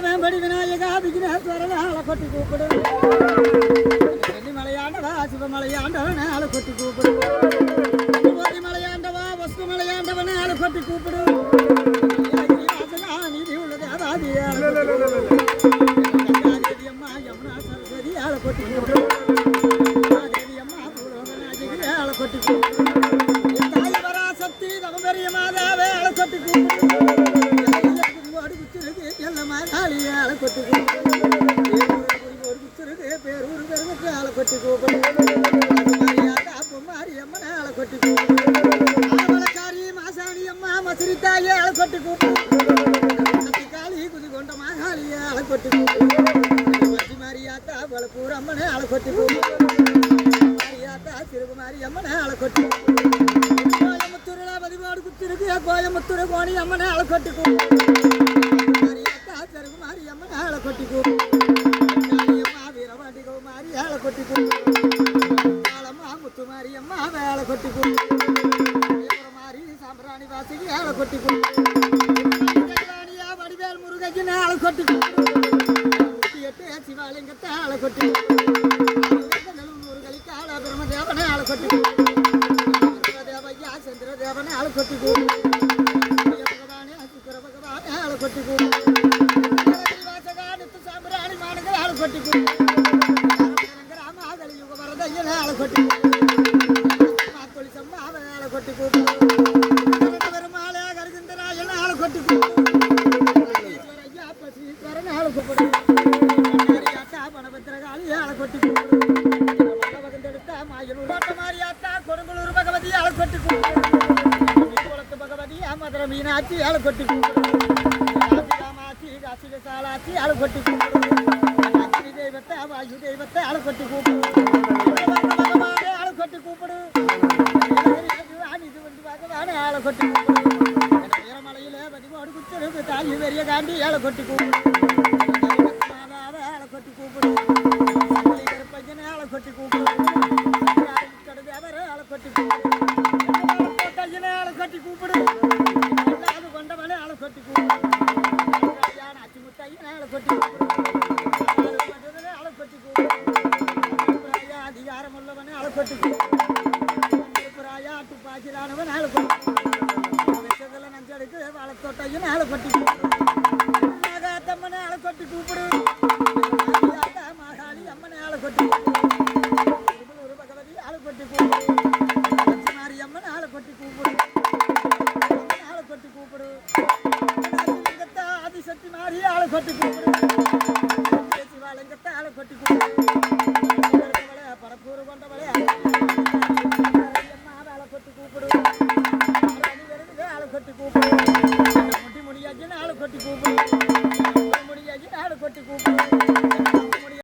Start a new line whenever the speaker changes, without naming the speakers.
வேம்படி விநாயகா விக்னேஸ்வரன் ஆளை கொட்டி கூப்பிடு. மலையாண்டவா சிவமலையாண்டவன் ஆளை கொட்டி கூப்பிடு. மலையாண்டவா வஸ்து மலையாண்டவன் ஆளை கொட்டி கூப்பிடு. நீதி உள்ள தேவாதி அம்மா யமுனா சரஸ்வதி ஆளை கொட்டி கூப்பிடு. தேவி அம்மா பூலோகநாயகி ஆளை கொட்டி கூப்பிடு. தாய் பராசக்தி தமபெரிய மாதாவே ஆளை கொட்டி கூப்பிடு. ஆளை கொட்டி கூப்பிடு. பேரூர் பெருமக்கு ஆளை கொட்டி கூப்பிடு. மாரியம்மன் ஆளை கொட்டி கூப்பிடு. ஆவலக்காரி மாசாணி அம்மா மசிறி தாயே ஆளை கொட்டி கூப்பிடு. காளி குதி கொண்ட மாகாளிய ஆளை கொட்டி கூப்பிடு. மச்சி மாரியாத்தா பலப்பூர் அம்மனை ஆளை கொட்டி கூப்பிடு. மாரியாத்தா சிறுகுமாரி அம்மனை ஆளை கொட்டி கூப்பிடு. கோயமுத்தூர்ல பதிவாடு குத்திருக்கு கோயமுத்தூர் கோணி அம்மனை ஆளை கொட்டி கூப்பிடு. மாரி அம்மன் ஆளை கொட்டி கூப்பிடு. வீரவாண்டி கௌமாரி ஆளை கொட்டி கூப்பிடு. முத்து மாரி அம்மா ஆளை கொட்டி கூப்பிடு. மாரி சாம்பிராணி வாசிக்கு ஆளை கொட்டி கூப்பிடு. வடிவேல் முருகைக்கு ஆளை கொட்டி கூப்பிடு. 38 சிவாலிங்கத்தை ஆளை கொட்டி முருகலிக்கு ஆளை பிரம்மதேவனை ஆளை கொட்டி கூப்பிடு. தேவையா சந்திரதேவனை ஆளை கொட்டி கூப்பிடு. பகவானே சுக்கர பகவானே ஆளை கொட்டி கூப்பிடு. ஆளை கொட்டி மாதளி யுக வரதையன் ஆளை கொட்டி மாத்தொழி சம்மாவை ஆளை கொட்டி பெருமாளே கருகிந்தராயன் ஆளை கொட்டி ஐயா பசீஸ்வரன் ஆளை கூப்பிடு. பணபத்திரகாளி ஆளை கொட்டி பகவந்தெடுத்த மாயனூர் மாரியாத்தா கொடுங்கலூர் பகவதி ஆளை கொட்டி குளத்து பகவதி மதுரை மீனாட்சி ஆளை கொட்டி காமாட்சி காசிக சாலாட்சி ஆளை கொட்டி தெய்வத்தை வாயு தெய்வத்தை ஆளை கொட்டி கூப்பிடு. ஆளை கொட்டி கூப்பிடு. இது வந்து பகவானே ஆளை கொட்டி கூப்பிடு. வீரமலையில பதிமோடு குத்திருக்கு தாயி பெரிய காண்டி ஆளை கொட்டி கூப்பிடு. ஆளை கொட்டி கூப்பிடு. கருப்பஞ்சனை ஆளை கொட்டி கூப்பிடு. தேவர ஆளை கொட்டி கூப்பிடு. ஆளை கொட்டி கூப்பிடு. கொண்டவனே ஆளை கொட்டி கூப்பிடு. அச்சிமுத்தையன் ஆளை கொட்டி கூப்பிடு. அதிகாரம் உள்ளவன் ஆளை கொட்டி ஆட்டு பாக்கிலானவன் ஆளை கொட்டி நஞ்சடுக்கு வாழைத்தோட்டையும் ஆளை கொட்டி மகாத்தம்மனை ஆளை கொட்டி கூப்பிடு. மகாளி அம்மனை ஆளை கொட்டி ஒரு பகவதி ஆளை கொட்டி கூப்பிடு. மாரி அம்மன் ஆளை கொட்டி கூப்பிடு. ஆளை கொட்டி கூப்பிடு. ஆதிசக்தி மாறி ஆளை கொட்டி கூப்பிடு. சிவாலிங்கத்தை ஆளை கொட்டி கூப்பிடு. பரப்பூர் கொண்டவளே